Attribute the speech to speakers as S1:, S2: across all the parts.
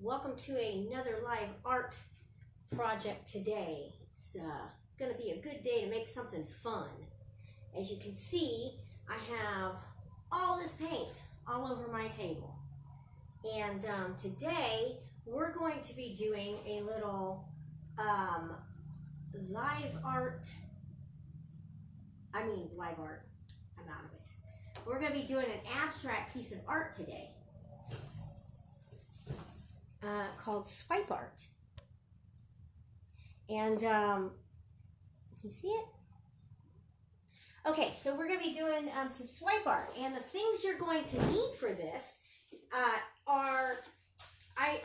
S1: Welcome to another live art project today. It's going to be a good day to make something fun. As you can see, I have all this paint all over my table. And today we're going to be doing a little live art. I'm out of it. We're going to be doing an abstract piece of art today. Called swipe art. And you see it? Okay, so we're going to be doing some swipe art, and the things you're going to need for this are,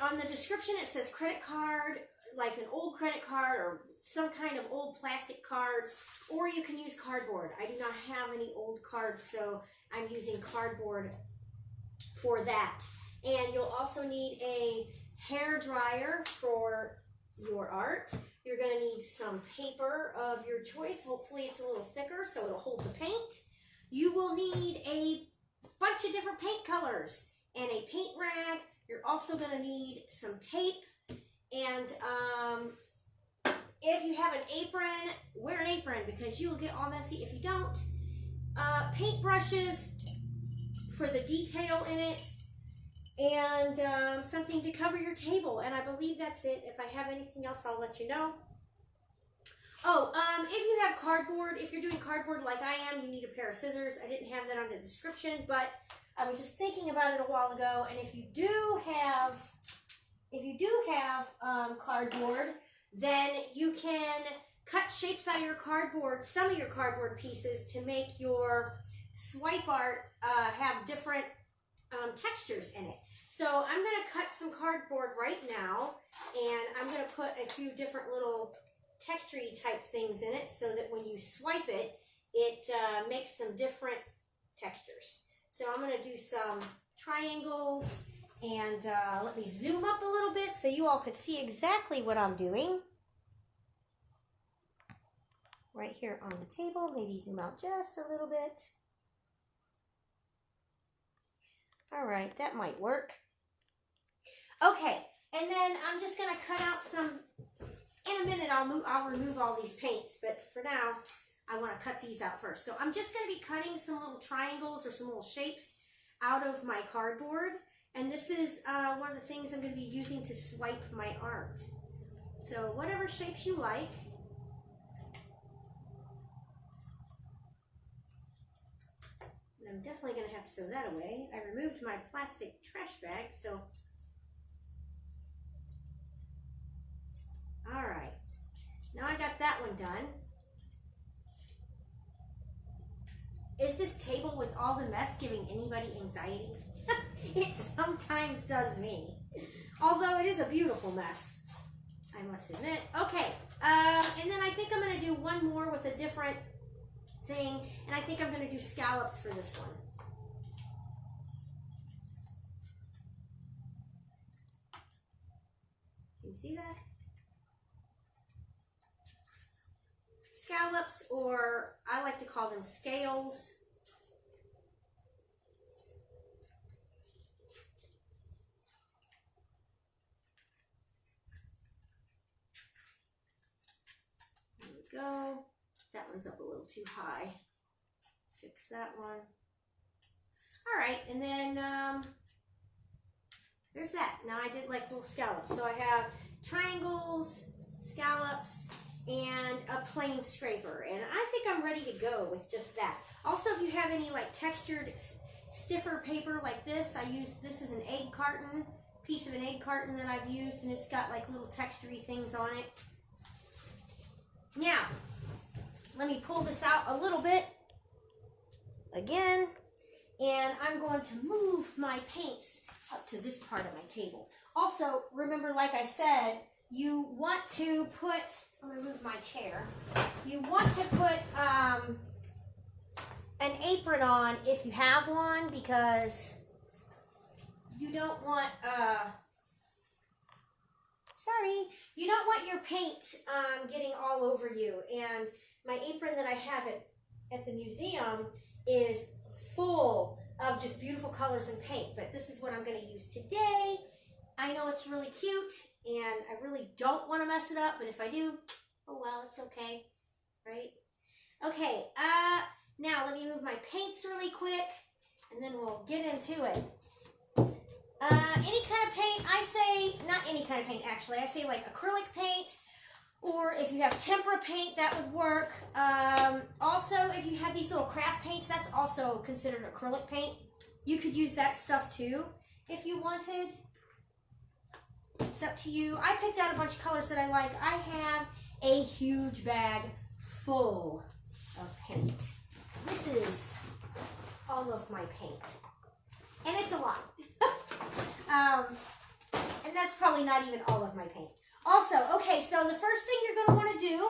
S1: on the description it says credit card, like an old credit card or some kind of old plastic cards, or you can use cardboard. I do not have any old cards, so I'm using cardboard for that. And you'll also need a hair dryer for your art. You're going to need some paper of your choice. Hopefully it's a little thicker so it'll hold the paint. You will need a bunch of different paint colors and a paint rag. You're also going to need some tape. And if you have an apron, wear an apron because you will get all messy if you don't. Paint brushes for the detail in it. And something to cover your table, and I believe that's it. If I have anything else, I'll let you know. Oh, if you have cardboard, if you're doing cardboard like I am, you need a pair of scissors. I didn't have that on the description, but I was just thinking about it a while ago. And if you do have cardboard, then you can cut shapes out of your cardboard, some of your cardboard pieces, to make your swipe art have different textures in it. So I'm going to cut some cardboard right now, and I'm going to put a few different little texture-y type things in it so that when you swipe it, it makes some different textures. So I'm going to do some triangles, and let me zoom up a little bit so you all could see exactly what I'm doing. Right here on the table, maybe zoom out just a little bit. All right, that might work. Okay, and then I'm just going to cut out some. In a minute, I'll remove all these paints, but for now, I want to cut these out first. So I'm just going to be cutting some little triangles or some little shapes out of my cardboard, and this is one of the things I'm going to be using to swipe my art. So whatever shapes you like. I'm definitely going to have to throw that away. I removed my plastic trash bag, so. All right. Now I got that one done. Is this table with all the mess giving anybody anxiety? It sometimes does me. Although it is a beautiful mess, I must admit. Okay. And then I think I'm going to do one more with a different thing, and I think I'm going to do scallops for this one. Can you see that? Scallops, or I like to call them scales. There we go. That one's up a little too high. Fix that one. All right, and then there's that. Now I did like little scallops. So I have triangles, scallops, and a plain scraper. And I think I'm ready to go with just that. Also, if you have any like textured, stiffer paper like this, this is an egg carton, piece of an egg carton that I've used, and it's got like little texture-y things on it. Now, let me pull this out a little bit again, and I'm going to move my paints up to this part of my table. Also, remember, like I said, you want to put, I'm going to move my chair, you want to put an apron on if you have one, because you don't want, you don't want your paint getting all over you. And my apron that I have at the museum is full of just beautiful colors and paint, but this is what I'm going to use today. I know it's really cute, and I really don't want to mess it up, but if I do, oh well, it's okay, right? Okay, now let me move my paints really quick, and then we'll get into it. Any kind of paint, I say, not any kind of paint actually, I say like acrylic paint, or if you have tempera paint, that would work. Also, if you have these little craft paints, that's also considered acrylic paint. You could use that stuff too if you wanted. It's up to you. I picked out a bunch of colors that I like. I have a huge bag full of paint. This is all of my paint. And it's a lot. And that's probably not even all of my paint. Also, okay, so the first thing you're going to want to do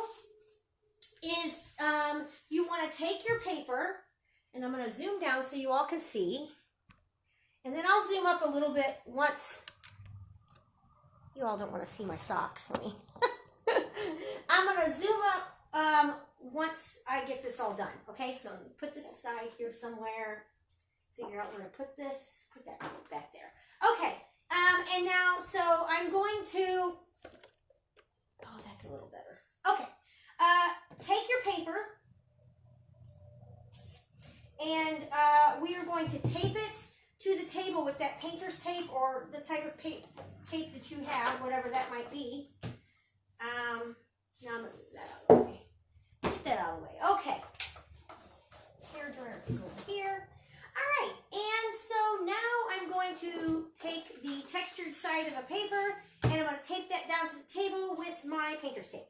S1: is you want to take your paper, and I'm going to zoom down so you all can see. And then I'll zoom up a little bit once. You all don't want to see my socks. Let me. I'm going to zoom up once I get this all done. Okay, so put this aside here somewhere. Figure out where to put this. Put that back there. Okay, and now, so I'm going to, oh, that's a little better. Okay, take your paper, and we are going to tape it to the table with that painter's tape, or the type of tape that you have, whatever that might be. Now I'm going to move that out of the way. Get that out of the way. Okay. Hair dryer can go here. All right, and so now I'm going to take the textured side of the paper, and I'm going to tape that down to the table with my painter's tape.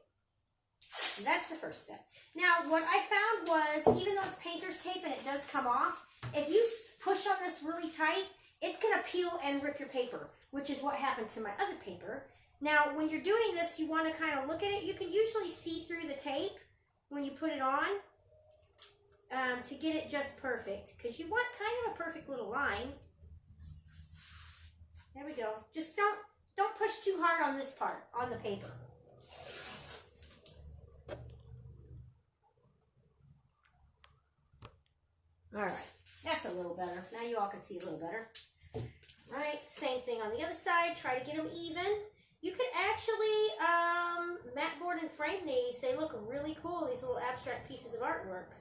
S1: And that's the first step. Now, what I found was, even though it's painter's tape and it does come off, if you push on this really tight, it's going to peel and rip your paper, which is what happened to my other paper. Now, when you're doing this, you want to kind of look at it. You can usually see through the tape when you put it on. To get it just perfect, because you want kind of a perfect little line. There we go. Just don't push too hard on this part, on the paper. All right, that's a little better. Now you all can see a little better. All right, same thing on the other side. Try to get them even. You could actually mat board and frame these. They look really cool, these little abstract pieces of artwork.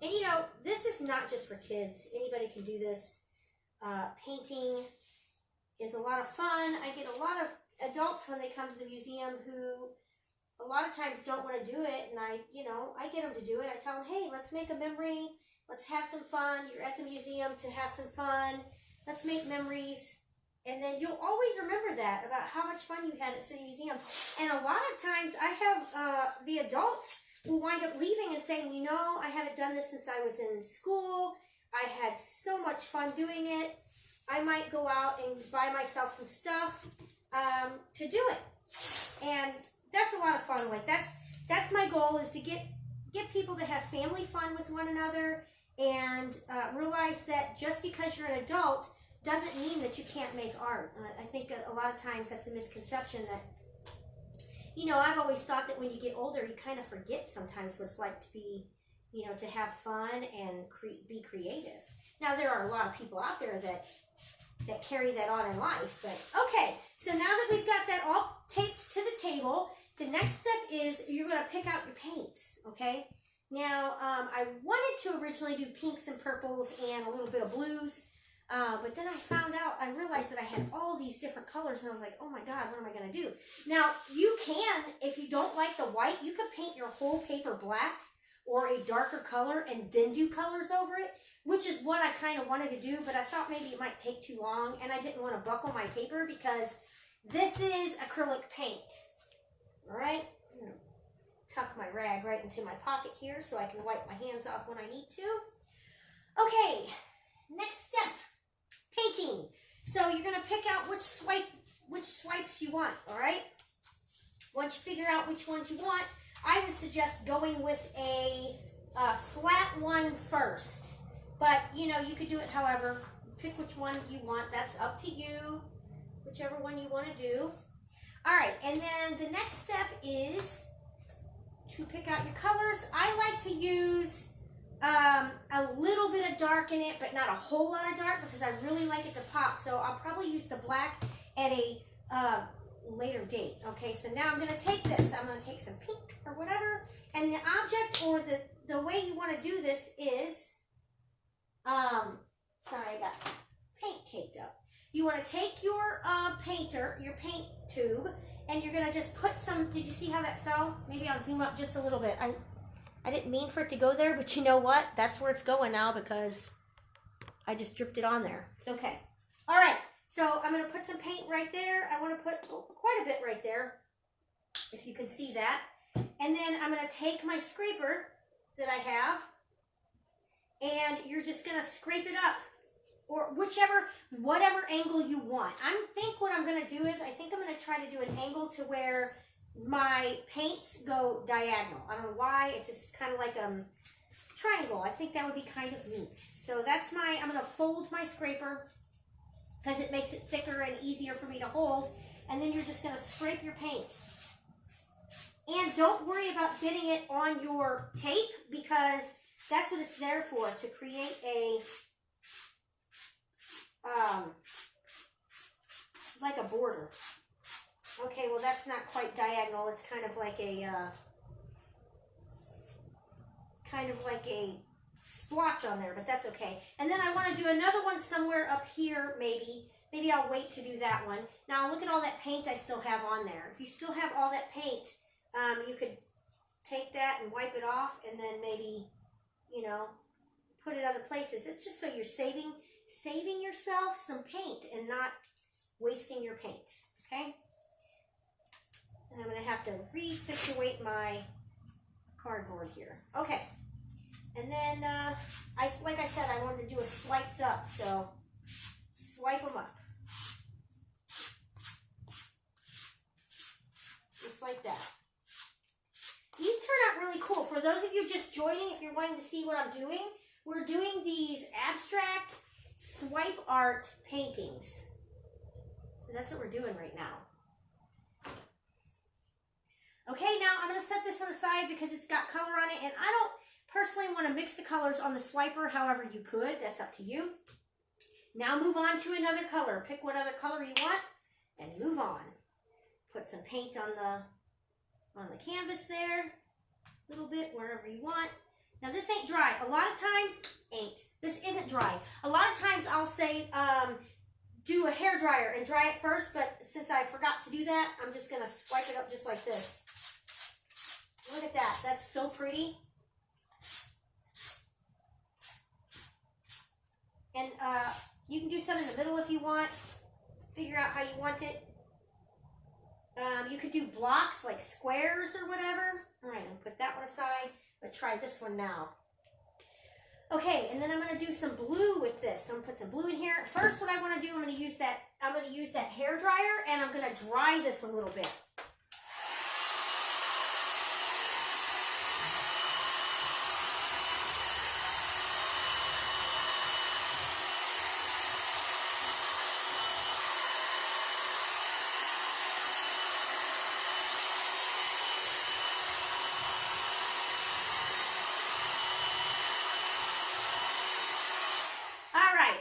S1: And you know, this is not just for kids. Anybody can do this. Painting is a lot of fun. I get a lot of adults when they come to the museum who a lot of times don't want to do it. And I get them to do it. I tell them, hey, let's make a memory. Let's have some fun. You're at the museum to have some fun. Let's make memories. And then you'll always remember that, about how much fun you had at City Museum. And a lot of times I have the adults who wind up leaving and saying, you know, I haven't done this since I was in school. I had so much fun doing it. I might go out and buy myself some stuff to do it. And that's a lot of fun. Like that's my goal, is to get people to have family fun with one another, and realize that just because you're an adult doesn't mean that you can't make art. I think a lot of times that's a misconception that, you know, I've always thought that when you get older, you kind of forget sometimes what it's like to be, you know, to have fun and be creative. Now, there are a lot of people out there that carry that on in life. But, okay, so now that we've got that all taped to the table, the next step is you're going to pick out your paints, okay? Now, I wanted to originally do pinks and purples and a little bit of blues. But then I realized that I had all these different colors, and I was like, oh my God, what am I going to do? Now, you can, if you don't like the white, you could paint your whole paper black or a darker color and then do colors over it, which is what I kind of wanted to do, but I thought maybe it might take too long, and I didn't want to buckle my paper because this is acrylic paint. All right? I'm going to tuck my rag right into my pocket here so I can wipe my hands off when I need to. Okay, next step. Painting. So you're going to pick out which swipes you want, all right? Once you figure out which ones you want, I would suggest going with a flat one first. But, you know, you could do it however. Pick which one you want. That's up to you, whichever one you want to do. All right, and then the next step is to pick out your colors. I like to use a little bit of dark in it, but not a whole lot of dark, because I really like it to pop. So I'll probably use the black at a later date. Okay, so now I'm going to take this. I'm going to take some pink or whatever. And the object or the way you want to do this is, sorry, I got paint caked up. You want to take your your paint tube, and you're going to just put some, did you see how that fell? Maybe I'll zoom up just a little bit. I didn't mean for it to go there, but you know what? That's where it's going now because I just dripped it on there. It's okay. All right, so I'm going to put some paint right there. I want to put quite a bit right there, if you can see that. And then I'm going to take my scraper that I have, and you're just going to scrape it up, or whatever angle you want. I think what I'm going to do is, I think I'm going to try to do an angle to where my paints go diagonal. I don't know why, it's just kind of like a triangle. I think that would be kind of neat. So that's I'm going to fold my scraper because it makes it thicker and easier for me to hold. And then you're just going to scrape your paint. And don't worry about getting it on your tape because that's what it's there for, to create a, like a border. Okay, well that's not quite diagonal. It's kind of like a splotch on there, but that's okay. And then I want to do another one somewhere up here, maybe. Maybe I'll wait to do that one. Now look at all that paint I still have on there. If you still have all that paint, you could take that and wipe it off, and then maybe, you know, put it other places. It's just so you're saving yourself some paint and not wasting your paint. Okay. And I'm going to have to re-situate my cardboard here. Okay. And then, like I said, I wanted to do a swipes up, so swipe them up. Just like that. These turn out really cool. For those of you just joining, if you're wanting to see what I'm doing, we're doing these abstract swipe art paintings. So that's what we're doing right now. Okay, now I'm going to set this one aside because it's got color on it, and I don't personally want to mix the colors on the swiper. However, you could. That's up to you. Now move on to another color. Pick what other color you want and move on. Put some paint on the canvas there, a little bit wherever you want. Now this ain't dry. A lot of times, this isn't dry. A lot of times I'll say, do a hair dryer and dry it first, but since I forgot to do that, I'm just gonna swipe it up just like this. Look at that, that's so pretty. And you can do some in the middle if you want. Figure out how you want it. You could do blocks like squares or whatever. All right, I'll put that one aside, but try this one now. Okay, and then I'm going to do some blue with this. So I'm going to put some blue in here. First, what I want to do, I'm going to use that hair dryer, and I'm going to dry this a little bit.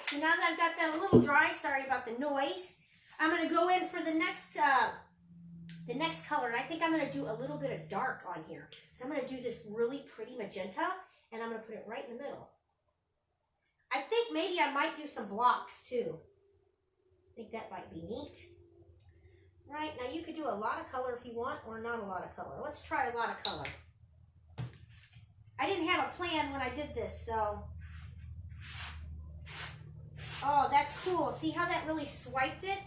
S1: So now that I've got that a little dry, sorry about the noise, I'm going to go in for the next color. And I think I'm going to do a little bit of dark on here. So I'm going to do this really pretty magenta, and I'm going to put it right in the middle. I think maybe I might do some blocks too. I think that might be neat. Right, now you could do a lot of color if you want, or not a lot of color. Let's try a lot of color. I didn't have a plan when I did this, so... Oh, that's cool. See how that really swiped it?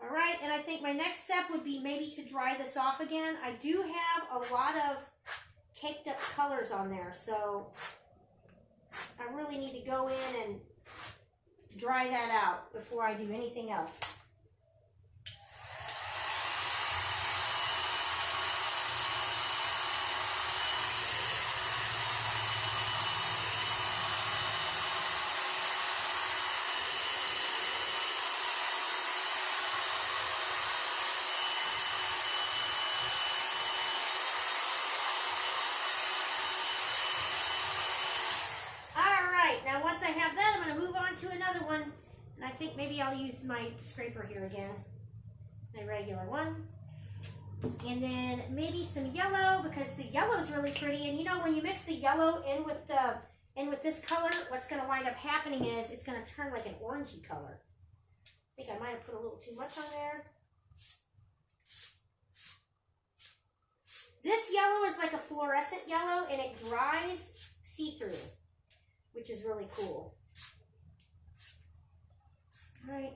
S1: All right, and I think my next step would be maybe to dry this off again. I do have a lot of caked up colors on there, so I really need to go in and dry that out before I do anything else. Now once I have that, I'm going to move on to another one. And I think maybe I'll use my scraper here again. My regular one. And then maybe some yellow, because the yellow is really pretty. And you know, when you mix the yellow in with this color, what's going to wind up happening is it's going to turn like an orangey color. I think I might have put a little too much on there. This yellow is like a fluorescent yellow, and it dries see-through, which is really cool. All right.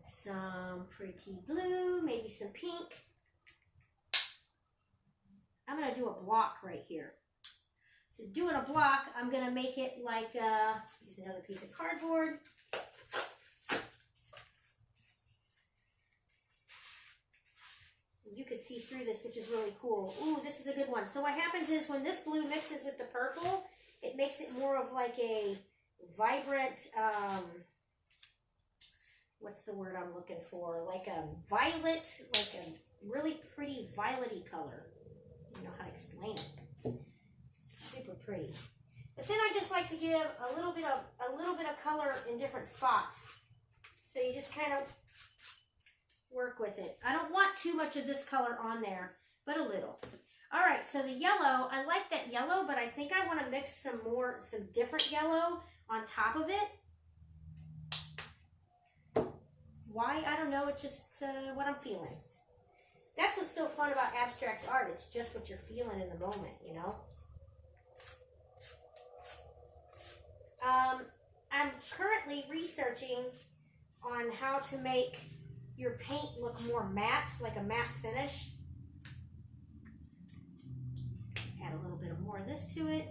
S1: Some pretty blue, maybe some pink. I'm going to do a block right here. So doing a block, I'm going to make it like, use another piece of cardboard. You could see through this, which is really cool. Ooh, this is a good one. So what happens is when this blue mixes with the purple, it makes it more of like a vibrant, what's the word I'm looking for? Like a violet, like a really pretty violety color. I don't know how to explain it. Super pretty. But then I just like to give a little bit of color in different spots. So you just kind of work with it. I don't want too much of this color on there, but a little. All right, so the yellow, I like that yellow, but I think I want to mix some different yellow on top of it. Why? I don't know. It's just what I'm feeling. That's what's so fun about abstract art. It's just what you're feeling in the moment, you know? I'm currently researching on how to make your paint look more matte, like a matte finish. Add a little bit more of this to it.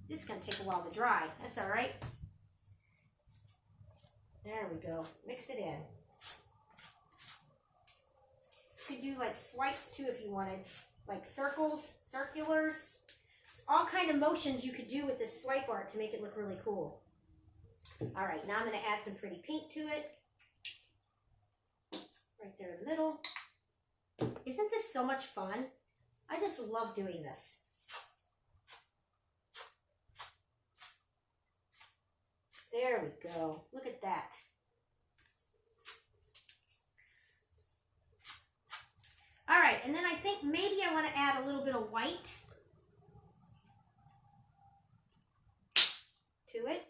S1: This is going to take a while to dry. That's all right. There we go. Mix it in. You could do like swipes too if you wanted, like circles, circulars. All kind of motions you could do with this swipe art to make it look really cool. All right, now I'm going to add some pretty pink to it. Right there in the middle. Isn't this so much fun? I just love doing this. There we go. Look at that. All right, and then I think maybe I want to add a little bit of white to it.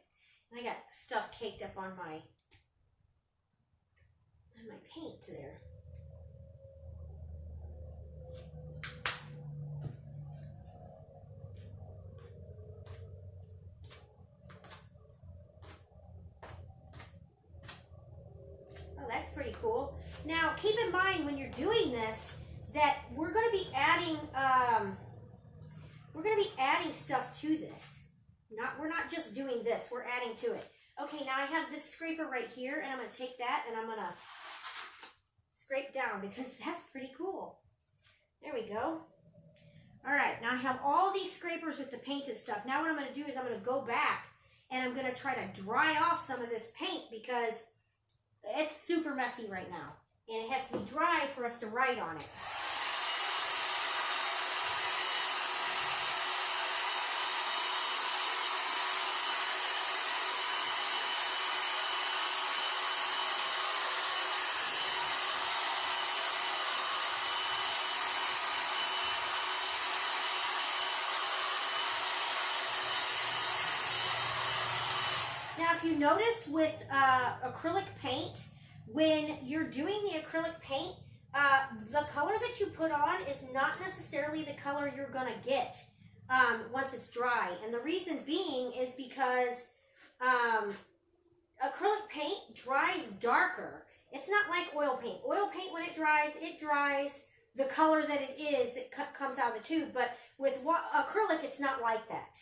S1: And I got stuff caked up on my paint there. Oh, that's pretty cool. Now, keep in mind when you're doing this that we're going to be adding stuff to this. We're not just doing this. We're adding to it. Okay, now I have this scraper right here, and I'm going to take that and I'm going to scrape down because that's pretty cool. There we go. All right, now I have all these scrapers with the painted stuff. Now what I'm going to do is I'm going to go back and I'm going to try to dry off some of this paint because it's super messy right now. And it has to be dry for us to write on it. Now, if you notice with acrylic paint, when you're doing the acrylic paint, the color that you put on is not necessarily the color you're going to get once it's dry. And the reason being is because acrylic paint dries darker. It's not like oil paint. Oil paint, when it dries the color that it is that comes out of the tube. But with acrylic, it's not like that.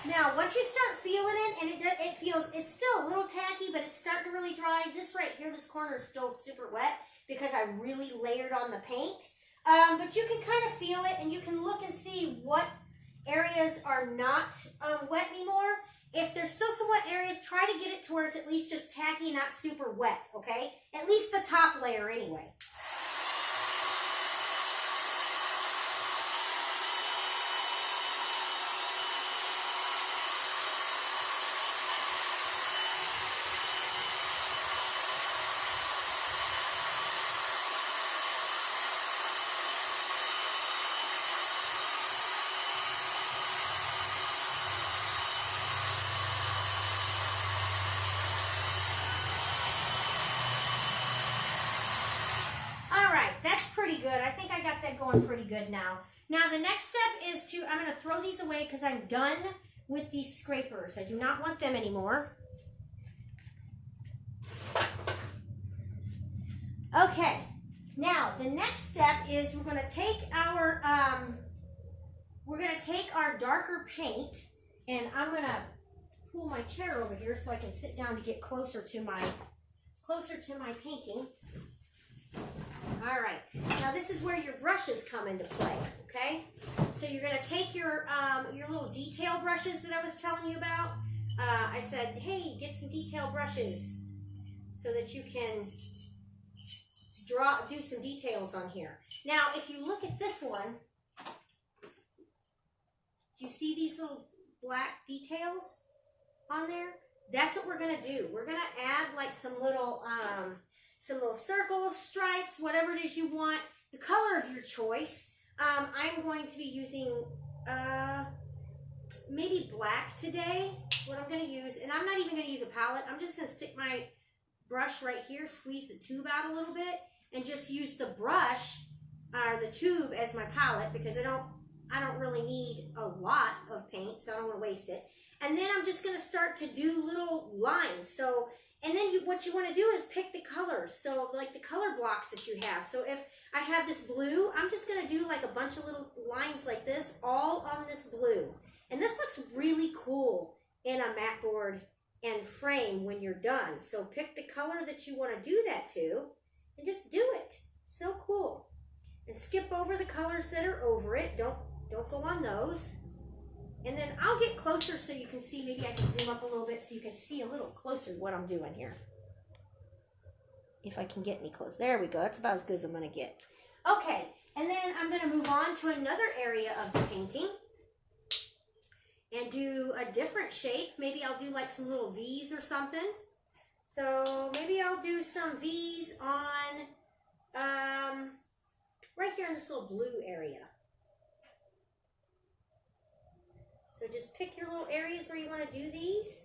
S1: Now, once you start feeling it, and it feels, it's still a little tacky, but it's starting to really dry. This right here, this corner is still super wet because I really layered on the paint. But you can kind of feel it, and you can look and see what areas are not wet anymore. If there's still some wet areas, try to get it to where it's at least just tacky, not super wet, okay? At least the top layer anyway. Good. I think I got that going pretty good now. Now the next step is I'm going to throw these away because I'm done with these scrapers. I do not want them anymore. Okay. Now the next step is we're going to take our darker paint, and I'm going to pull my chair over here so I can sit down to get closer to my painting. All right, now this is where your brushes come into play, okay? So you're gonna take your little detail brushes that I was telling you about. I said, hey, get some detail brushes so that you can do some details on here. Now, if you look at this one, do you see these little black details on there? That's what we're gonna do. We're gonna add like some little circles, stripes, whatever it is you want, the color of your choice. I'm going to be using maybe black today, what I'm going to use, and I'm not even going to use a palette. I'm just going to stick my brush right here, squeeze the tube out a little bit, and just use the brush or the tube as my palette because I don't really need a lot of paint, so I don't want to waste it. And then I'm just going to start to do little lines. So, and then what you want to do is pick the colors. So like the color blocks that you have. So if I have this blue, I'm just going to do like a bunch of little lines like this, all on this blue. And this looks really cool in a mat board and frame when you're done. So pick the color that you want to do that to and just do it. So cool. And skip over the colors that are over it. Don't go on those. And then I'll get closer so you can see. Maybe I can zoom up a little bit so you can see a little closer what I'm doing here. If I can get any close. There we go. That's about as good as I'm going to get. Okay. And then I'm going to move on to another area of the painting and do a different shape. Maybe I'll do like some little V's or something. So maybe I'll do some V's on right here in this little blue area. So just pick your little areas where you want to do these.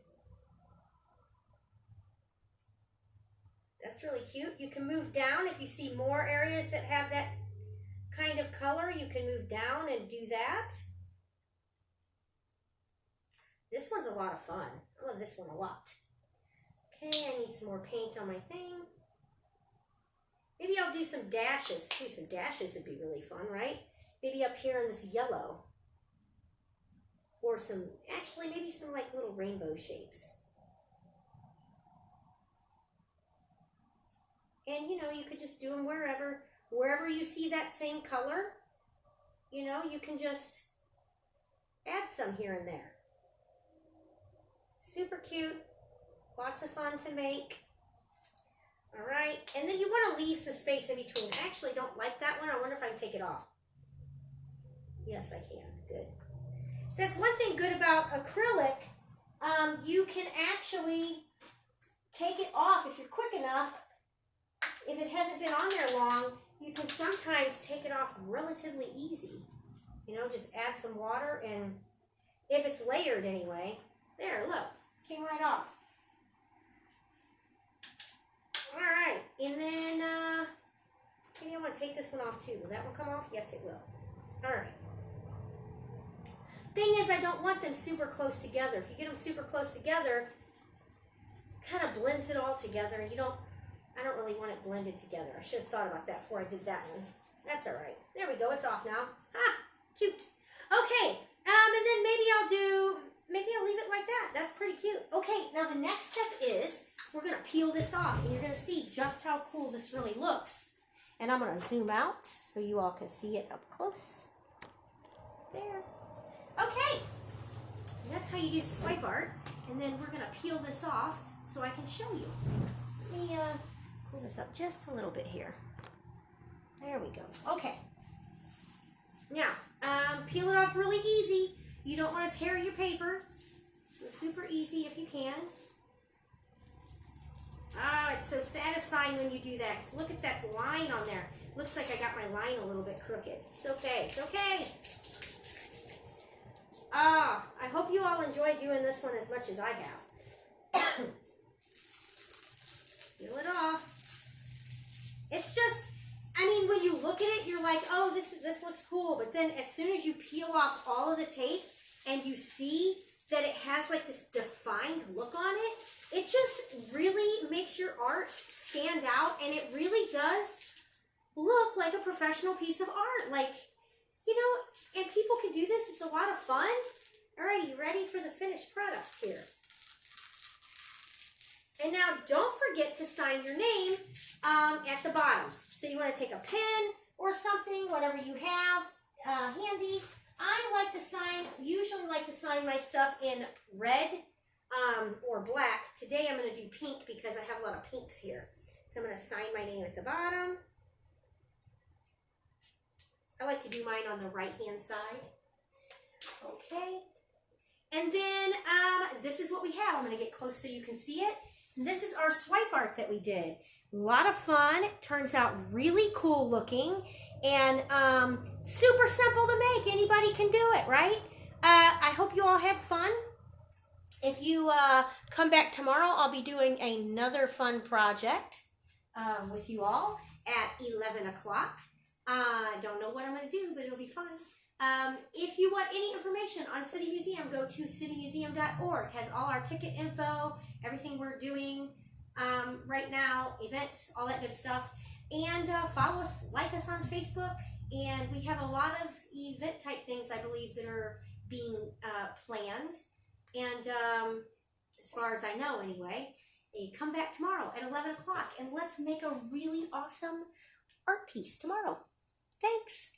S1: That's really cute. You can move down if you see more areas that have that kind of color. You can move down and do that. This one's a lot of fun. I love this one a lot. Okay, I need some more paint on my thing. Maybe I'll do some dashes. Ooh, some dashes would be really fun, right? Maybe up here in this yellow. Or some, actually maybe some like little rainbow shapes. And you know, you could just do them wherever you see that same color. You know, you can just add some here and there. Super cute. Lots of fun to make. All right, and then you want to leave some space in between. I actually don't like that one. I wonder if I can take it off. Yes, I can. Good. So that's one thing good about acrylic. You can actually take it off if you're quick enough. If it hasn't been on there long, you can sometimes take it off relatively easy. You know, just add some water, and if it's layered anyway, there, look, came right off. All right, and then maybe I want to take this one off too. Will that one come off? Yes, it will. All right. Thing is, I don't want them super close together. If you get them super close together, it kind of blends it all together, and I don't really want it blended together. I should have thought about that before I did that one. That's all right. There we go. It's off now. Ah, cute. Okay. And then maybe I'll leave it like that. That's pretty cute. Okay, now the next step is we're going to peel this off, and you're going to see just how cool this really looks. And I'm going to zoom out so you all can see it up close. There. Okay. And that's how you do swipe art. And then we're going to peel this off so I can show you. Let me pull this up just a little bit here. There we go. Okay. Now, peel it off really easy. You don't want to tear your paper. So super easy if you can. Oh, it's so satisfying when you do that. Look at that line on there. Looks like I got my line a little bit crooked. It's okay. It's okay. Ah, I hope you all enjoy doing this one as much as I have. Peel it off. It's just, I mean, when you look at it, you're like, oh, this looks cool. But then as soon as you peel off all of the tape and you see that it has like this defined look on it, it just really makes your art stand out, and it really does look like a professional piece of art. Like, you know, and people can do this. It's a lot of fun. All right, you ready for the finished product here? And now don't forget to sign your name at the bottom. So you want to take a pen or something, whatever you have handy. I usually like to sign my stuff in red or black. Today I'm going to do pink because I have a lot of pinks here. So I'm going to sign my name at the bottom. I like to do mine on the right-hand side. Okay. And then this is what we have. I'm going to get close so you can see it. And this is our swipe art that we did. A lot of fun. It turns out really cool looking and super simple to make. Anybody can do it, right? I hope you all had fun. If you come back tomorrow, I'll be doing another fun project with you all at 11 o'clock. I don't know what I'm going to do, but it'll be fun. If you want any information on City Museum, go to citymuseum.org. It has all our ticket info, everything we're doing right now, events, all that good stuff. And follow us, like us on Facebook. And we have a lot of event type things, I believe, that are being planned. And as far as I know anyway, come back tomorrow at 11 o'clock and let's make a really awesome art piece tomorrow. Thanks.